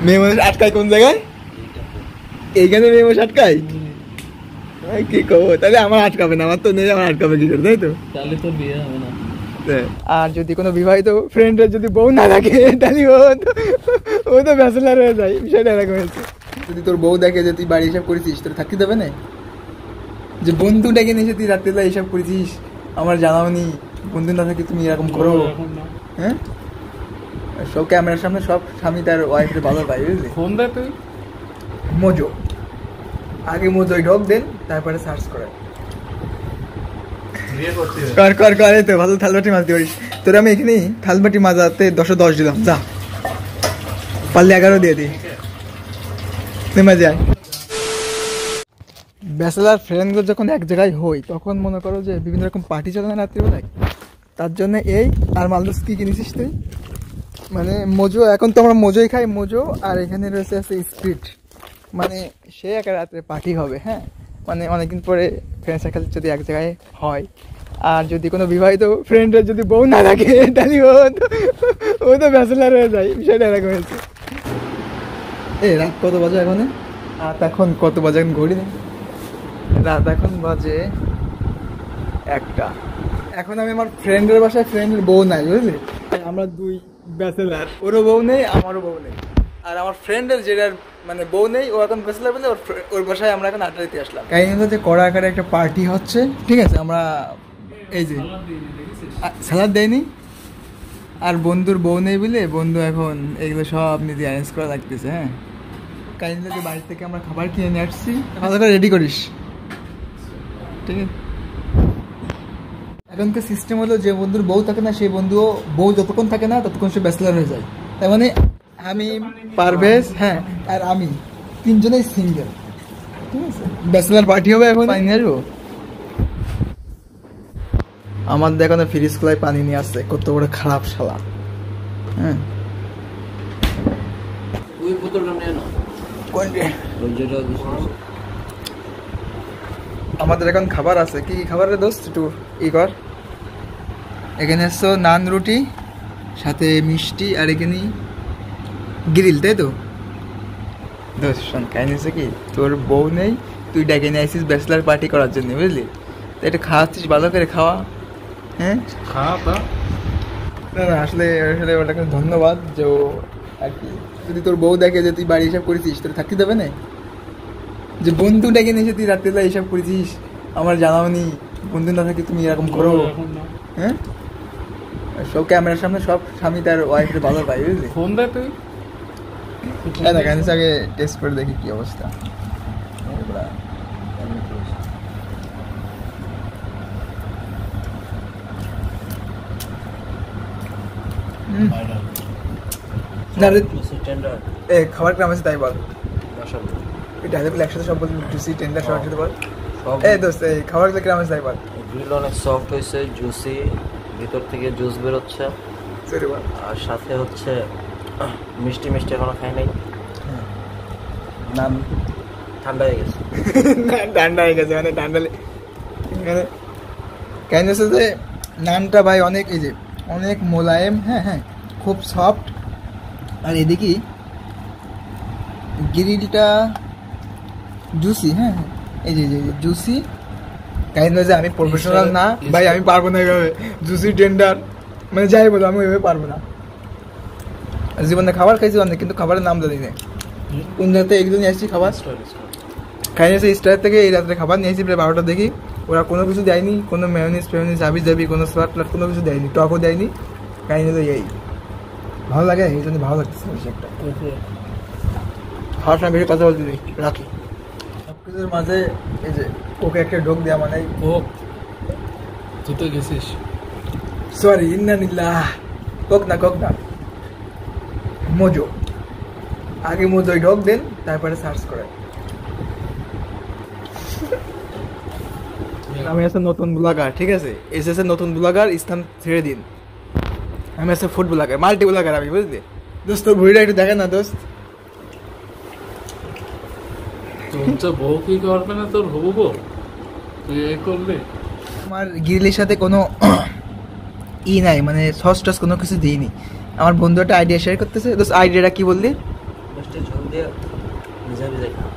মেয়ে মানুষ আটকায় কোন জায়গায়? এইখানে মেয়ে মানুষ আটকায়? কি করবো তাহলে? আমার আটকাবে না, আমার তো নেই, আমার আটকাবে কি করে, তাই তো? তাহলে তোর বিয়ে হবে না। আর যদি কোনো বিবাহিত ফ্রেন্ডের যদি বউ না থাকে তাহলে ও তো ব্যাচেলার হয়ে যায়। বিষয়টা এরকম হয়েছে। যদি তোর বউ দেখে যে তুই বাড়ি হিসাব করেছিস, তোর থাকতে দেবে না? যে বন্ধু ডেকে নিয়েছে তুই রাত্রিবেলা হিসাব করেছিস, আমার জানাও নি, বন্ধু না থাকে তুমি এরকম করো? হ্যাঁ, সব ক্যামেরার সামনে সব স্বামী তার ওয়াইফের ভালো পাই, বুঝলি? ফোন দে তুই। মজো আগে মজোই ঢোক দেন, তারপরে সার্চ করে কর কর করে তো ভালো থালবাটি মাছতে পারিস। তোর আমি এখানেই থালবাটি মাজাতে 10-10 দিলাম, যা পারলে 11 দিয়ে দিই, নেমে যায়। ব্যাচেলার ফ্রেন্ডগুলো যখন এক জায়গায় হই তখন মনে করো যে বিভিন্ন রকম পার্টি চলে না রাত্রিবেলায়, তার জন্য এই আর মালদোস কি কিনেছিস তুই? মানে মজো, এখন তো আমরা মজোই খাই, মজো। আর এখানে রয়েছে আছে স্পিড, মানে সে একা রাত্রে পার্টি হবে। হ্যাঁ, মানে অনেকদিন পরে ফ্রেন্ড সার্কেল যদি এক জায়গায় হয়, আর যদি কোনো বিবাহিত ফ্রেন্ডের যদি বউ না থাকে তাহলে ও তো ব্যাচেলার হয়ে যায়। বিষয়টা এরকম হয়েছে। রাত কত বাজে এখন? রাত এখন কত বাজে এখন ঘড়ি নেই, রাত এখন বাজে 1টা। এখন আমি আমার ফ্রেন্ডের বাসায়, ফ্রেন্ডের বউ নাই, বুঝলি? আমরা দুই ব্যাচেলার, ওরও বউ নেই আমারও বউ নেই। আর আমার ফ্রেন্ডের যেটার মানে বউ নেই, ও এখন ব্যাচেলার বলে ওর বাসায় আমরা এখন আড্ডা দিতে আসলাম। কাহিনী হলো যে কড়া আকারে একটা পার্টি হচ্ছে, ঠিক আছে? আমরা এই যে স্যালাড দেয়নি, আর বন্ধুর বউ নেই বলে বন্ধু এখন এগুলো সব নিজে অ্যারেঞ্জ করা লাগতেছে। হ্যাঁ, কাহিনী হলো যে বাড়ি থেকে আমরা খাবার কিনে নিয়ে আসছি, খাবারটা রেডি করিস, ঠিক আছে? এখনকার সিস্টেম হলো যে বন্ধুর বউ থাকে না, সেই বন্ধুও বউ যতক্ষণ থাকে না ততক্ষণ সে ব্যাচেলার হয়ে যায়। তার মানে আমি, পারভেজ, হ্যাঁ, আর আমি তিনজনেই সিঙ্গেল, ঠিক আছে? ব্যাচেলার পার্টি হবে এখন। পানি নিয়ে আসবো? আমার দেখো না ফ্রিজ খোলায় পানি নিয়ে আসছে, কত বড় খারাপ শালা। হ্যাঁ, ওই বোতলটা নিয়ে নাও। আমাদের এখন খাবার আছে। কি কি খাবার রে দোস্ত? একটু ই কর। এখানে এসছো নান রুটি, সাথে মিষ্টি, আর এখানে গ্রিল, তাই তো? দোস্ত শোন, কাহিনী হচ্ছে কি, তোর বউ নেই, তুই ডেকে নিয়ে আসিস ব্যাচেলার পার্টি করার জন্য, বুঝলি? তো এটা খাওয়াচ্ছিস, ভালো করে খাওয়া। হ্যাঁ, খাওয়া না না, আসলে আসলে ওটাকে ধন্যবাদ যে ও আর কি। যদি তোর বউ দেখে যে তুই বাড়ি হিসাব করেছিস, তোর থাকতে দেবে না? যে বন্ধু ডেকে নিয়েছে তুই রাত্রিবেলা হিসাব করেছিস, আমার জানাও নি, বন্ধু না থাকে তুমি এরকম করো? হ্যাঁ, সব ক্যামেরার সামনে সব স্বামী তার ওয়াইফের ভালো পাই, বুঝলি? ফোন দে তুই। আগে টেস্ট করে দেখি কি অবস্থা। খাবার গ্রাম আছে তাই বল, একসাথে সব বলছি, জুসি টেন্ডার সব একসাথে বল। দোস্ত এই খাবার গ্রাম আছে তাই বল। গ্রিল অনেক সফট হয়েছে, জুসি, ভিতর থেকে জুস বেরোচ্ছে, আর সাথে হচ্ছে মিষ্টি মিষ্টি এখনো খাই নাই, নাম ঠান্ডা হয়ে গেছে। ঠান্ডা হয়ে গেছে মানে ঠান্ডা কেন হচ্ছে যে নানটা ভাই অনেক, এই যে অনেক মোলায়েম, হ্যাঁ হ্যাঁ, খুব সফট। আর এদিকে গ্রিলটা জুসি, হ্যাঁ হ্যাঁ, এই যে জুসি। কাহিনী হচ্ছে আমি প্রফেশনাল না ভাই, আমি পারবো না এইভাবে জুসি টেন্ডার, মানে যাই বলো আমি ওইভাবে পারবো না। জীবনে খাবার খাইছি অনেক, কিন্তু খাবারের নাম জানি না। কোন রাতে এগুলো নিয়ে আসছি খাবার, খাই নিয়েছি স্টার থেকে। এই রাত্রে খাবার নিয়ে আসছি প্রায় 12টা, দেখি ওরা কোনো কিছু দেয়নি, কোনো মেয়োনিজ ফেয়োনিজ হাবি জাবি, কোনো স্লাট প্লাট কোনো কিছু দেয়নি, টকও দেয়নি। কাহিনী তো এই ভালো লাগে, এই জন্য ভালো লাগতেছে বেশি একটা। খাওয়ার সময় বেশি কথা বলতে দিই, রাখি সব কিছুর মাঝে। এই যে ওকে একটা ঢোক দেওয়া মানে তুই তো গেছিস, সরি ইন্নানিল্লাহ, কোক না মজো আগে মজোই ঢোক দেন, তারপরে সার্চ করে। আমি আছে নতুন ব্লগার, ঠিক আছে? এসেছে নতুন ব্লগার, স্থান ছেড়ে দিন। আমি আছে ফুড ব্লগার, মাল্টি ব্লগার আমি, বুঝলি? দোস্ত তোর ভুঁড়িটা একটু দেখেন না দোস্ত। তোর বউ কি করবে না, তোর হবু বউ তুই এই করলি? আমার গ্রিলের সাথে কোনো ই নাই, মানে সস টস কোনো কিছু দিইনি। আমার বন্ধু একটা আইডিয়া শেয়ার করতেছে। দোস্ত আইডিয়াটা কি বললি? দিয়ে ভিজা ভিজা খাও।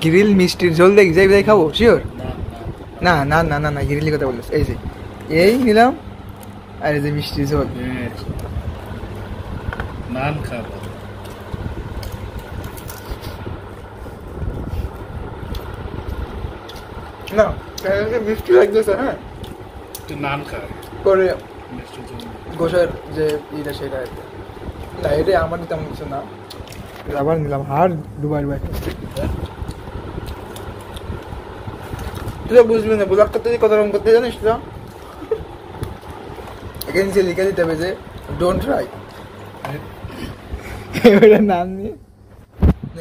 গ্রিল মিষ্টির ঝোল দিয়ে ভিজাই ভিজাই খাবো শিওর? না না না না না গ্রিলের কথা বলিস। এই যে এই নিলাম আর এই যে মিষ্টির ঝোল। নান খাবো না মিষ্টি লাগতেছে। হ্যাঁ একটু নান খায় করে মিষ্টির জন্য। গোসার যে ইটা সেটা না, এটাই আমার তেমন কিছু না। আবার নিলাম হার দুবার তুই বুঝবি না, ব্লগ করতে কত রকম করতে জানিস তো। এখানে সে লিখে দিতে হবে যে ডোন্ট ট্রাই, এবারে নাম নিয়ে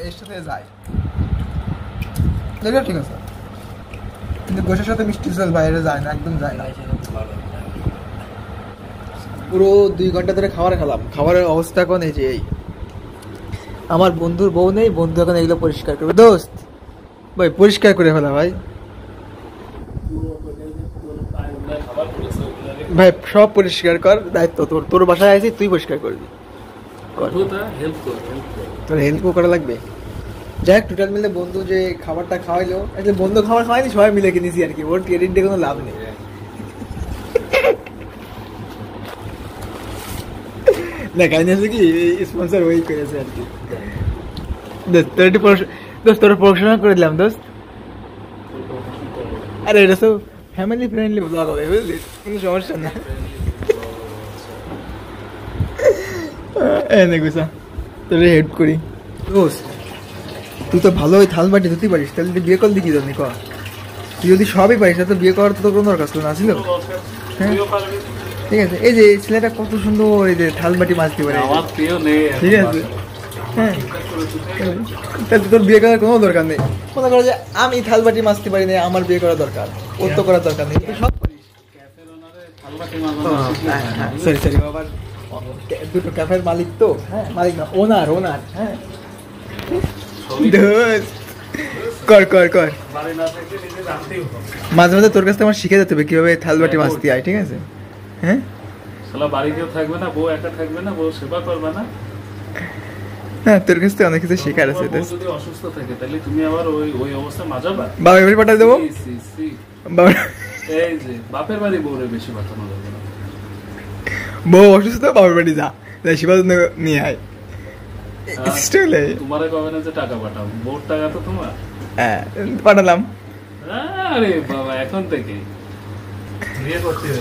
এর সাথে যায় দেখো ঠিক আছে, কিন্তু গোসার সাথে মিষ্টি ঝোল বাইরে যায় না, একদম যায় না। পুরো 2 ঘন্টা ধরে খাবার খেলাম, খাবারের অবস্থা এখন এই যে এই। আমার বন্ধুর বউ নেই, বন্ধু এখন এগুলো পরিষ্কার করবে। দোস্ত ভাই পরিষ্কার করে ফেলা ভাই, ভাই সব পরিষ্কার কর, দায়িত্ব তোর। তোর বাসায় আছিস তুই পরিষ্কার করবি, তোর হেল্পও করা লাগবে। যাই হোক টোটাল মিলে বন্ধু যে খাবারটা খাওয়াইলো, আসলে বন্ধু খাবার খাওয়াইনি, সবাই মিলে কিনেছি আর কি, ওর ক্রেডিট দিয়ে কোনো লাভ নেই। না কাহিনী আছে কি স্পন্সর ওই করেছে আর কি। তোর একটু দোস্ত তোর পড়াশোনা করে দিলাম দোস্ত। আরে এটা সব ফ্যামিলি ফ্রেন্ডলি ব্লগ হবে বুঝলি, কোনো সমস্যা না। এনে গুছা তোর হেল্প করি। দোস্ত তুই তো ভালো ওই থাল বাটি ধুতে পারিস, তাহলে তুই বিয়ে করলি কি জানি কর। তুই যদি সবই পারিস তো বিয়ে করার তো কোনো দরকার ছিল না, ছিল? হ্যাঁ ঠিক আছে। এই যে ছেলেটা কত সুন্দর, এই যে থাল বাটি মাজতে পারে, ঠিক আছে। হ্যাঁ তাহলে তোর বিয়ে করার কোনো দরকার নেই। মনে করো যে আমি থাল বাটি মাজতে পারি না, আমার বিয়ে করার দরকার, ওর তো করার দরকার নেই, তুই সব করিস। সরি সরি বাবার দুটো ক্যাফের মালিক তো, হ্যাঁ মালিক না ওনার, ওনার। হ্যাঁ কর কর কর, মাঝে মাঝে তোর কাছ থেকে আমার শিখে যেতে হবে কিভাবে থাল বাটি মাজতে হয়, ঠিক আছে? হ্যাঁ বাড়ি কেউ থাকবে না, বউ একা থাকবে না, বউ সেবা করবে না। হ্যাঁ তোর কাছ থেকে অনেক কিছু শেখার আছে। যদি অসুস্থ থাকে তাহলে তুমি আবার ওই অবস্থা মাজাবা? বাবা এবারে পাঠাই দেবো। এই যে বাপের বাড়ি বউরে বেশি পাঠানো যাবে না। বউ অসুস্থ, বাপের বাড়ি যা, সেবা নিয়ে আয়। তোমারে কবে না যে টাকা পাঠাও, বউর টাকা তো তোমার। হ্যাঁ পাঠালাম। আরে বাবা এখন থেকে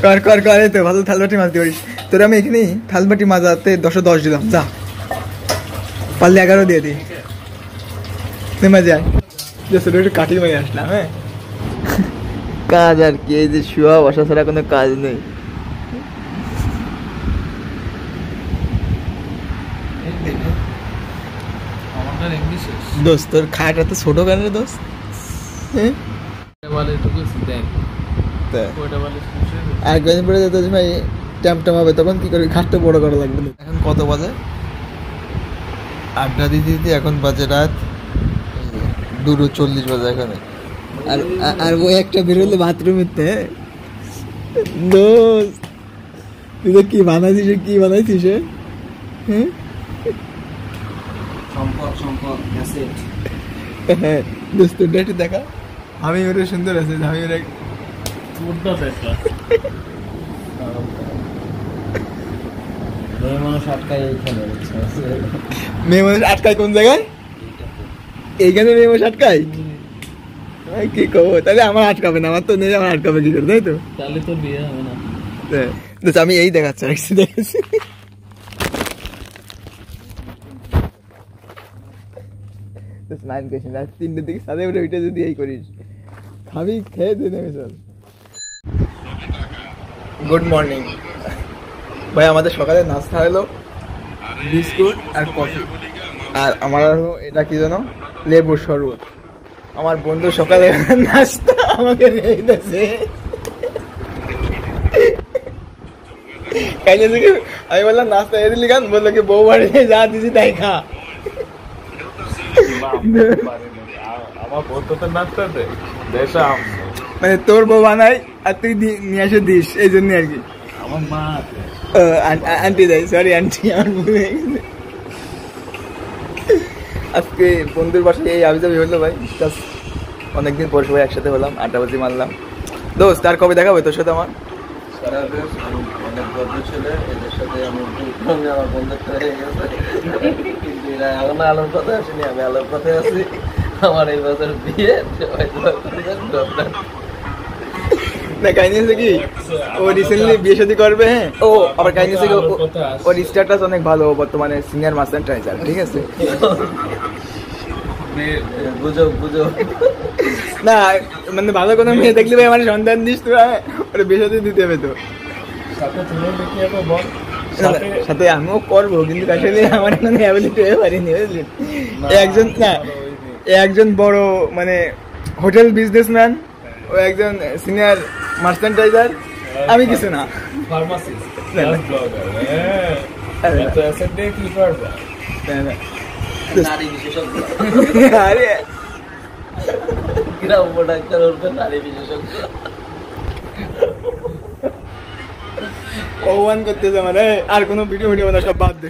কর কর কর, তো ভালো থাল বাটি মাজতে পারিস। তোর আমি এখানে থাল বাটি মাজাতে 10/10 দিলাম, যা পারলে 11 দিয়ে দিই। মাঝে আয় একটু কাটিয়ে মারি আসলাম। হ্যাঁ কাজ আর কি, এই যে শুয়া বসা ছাড়া কোনো কাজ নেই। দোস্ত তোর খাট এত ছোট কেন রে দোস্ত? আর কদিন পরে যেত ভাই ট্যাম হবে, তখন কি করে খাটটা বড় করা লাগবে। এখন কত বাজে? 8টা দিতে দিতে এখন বাজে রাত 2:40 বাজে এখানে। আর ও একটা বেরোলো বাথরুমেতে। দোস্ত তুই তো কি বানাইছিস, কি বানাইছিস? হ্যাঁ হ্যাঁ দোস্ত একটু দেখা, আমি ওরে সুন্দর আছে, আমি ওরে মেয়ে মানুষ আটকায় কোন জায়গায়? এইখানে মেয়ে মানুষ আটকায় কি কব? তাহলে আমার আটকাবে না, আমার তো নেই, আমার আটকাবে কি করে, তাই তো? তাহলে তো বিয়ে হবে না। আমি এই দেখাচ্ছি দেখেছি। তিনটের দিকে সাথে উঠে উঠে যদি এই করিস, খাবি খেয়ে দিয়ে নেবে চল। গুড মর্নিং ভাই, আমাদের সকালে নাস্তা হলো বিস্কুট আর কফি, আর আমার এটা কি জানো, লেবুর শরবত। আমার বন্ধু সকালে নাস্তা আমাকে নিয়ে গেছে, আমি বললাম নাস্তা এ দিলি গান, বললো কি বউ বাড়ি যা দিছি তাই খা। মানে তোর বউ বানাই আর তুই নিয়ে এসে দিস, এই জন্য আর কি। আমার মা আন্টি দেয়, সরি আন্টি, আমার ভুল হয়ে গেছে। আজকে বন্ধুর বাসায় এই আবিজাবি হলো ভাই, অনেকদিন পর সবাই একসাথে হলাম, আড্ডাবাজি মারলাম। দোস্ত আর কবে দেখাবে তোর সাথে আমার? অনেক ভদ্র ছেলে, এদের সাথে আমার বন্ধুত্ব হয়ে গেছে, কিন্তু এরা এখন আলোর কথা আসেনি, আমি আলোর কথায় আছি। আমার এই বছর বিয়ে, না কাহিনী হচ্ছে কি, ও রিসেন্টলি বিয়ে শাদী করবে। হ্যাঁ, ও আবার কাহিনী হচ্ছে কি, ওর স্ট্যাটাস অনেক ভালো, বর্তমানে সিনিয়র মার্চেন্টাইজার, ঠিক আছে। বুঝো বুঝো না মানে ভালো কোনো মেয়ে দেখলে ভাই আমার সন্ধান দিস তো, ওরা বিয়ে শাদী দিতে হবে তো। সাথে আমিও করবো, কিন্তু আসলে আমার এখানে অ্যাবিলিটি হয়ে পারিনি, বুঝলেন। একজন না, একজন বড় মানে হোটেল বিজনেসম্যান, ও একজন সিনিয়র মার্চেন্টাইজার, আমি কিছু না। নারী বিশেষজ্ঞ, আরে গ্রাম্য ডাক্তার ওরফে নারী বিশেষজ্ঞ। অপমান করতেছে মানে, আর কোনো ভিডিও না, সব বাদ দে।